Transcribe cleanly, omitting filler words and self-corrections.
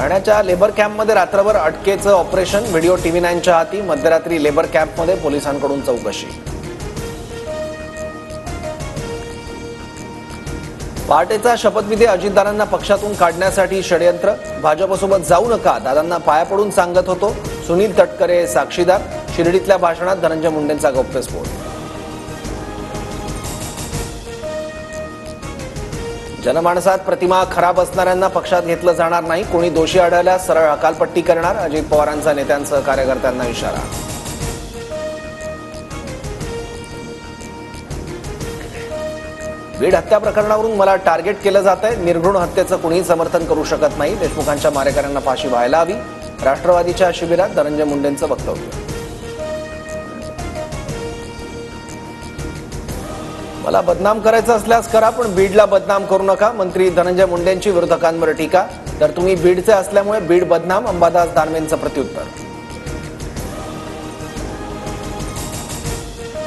ठाण्याच्या लेबर कॅम्पमध्ये रात्रभर अटकेचं ऑपरेशन, व्हिडिओ TV9च्या हाती. मध्यरात्री लेबर कॅम्पमध्ये पोलिसांकडून चौकशी. पहाटेचा शपथविधी, अजितदादांना पक्षातून काढण्यासाठी षडयंत्र. भाजपसोबत जाऊ नका, दादांना पाया पडून सांगत होतो. सुनील तटकरे साक्षीदार. शिर्डीतल्या भाषणात धनंजय मुंडेंचा गौप्यस्फोट. जनमानसात प्रतिमा खराब असणाऱ्यांना पक्षात घेतलं जाणार नाही. कोणी दोषी आढळल्यास सरळ हकालपट्टी करणार. अजित पवारांचा नेत्यांसह कार्यकर्त्यांना इशारा. बीड हत्या प्रकरणावरून मला टार्गेट केलं जात आहे. निर्घृण हत्येचं कोणीही समर्थन करू शकत नाही. देशमुखांच्या मारेकऱ्यांना फाशी व्हायला हवी. राष्ट्रवादीच्या शिबिरात धनंजय मुंडेंचं वक्तव्य. मला बदनाम करायचं असल्यास करा, पण बीडला बदनाम करू नका. मंत्री धनंजय मुंडेंची विरोधकांवर टीका. तर तुम्ही बीडचे असल्यामुळे बीड बदनाम. अंबादास दानवेंचं प्रत्युत्तर.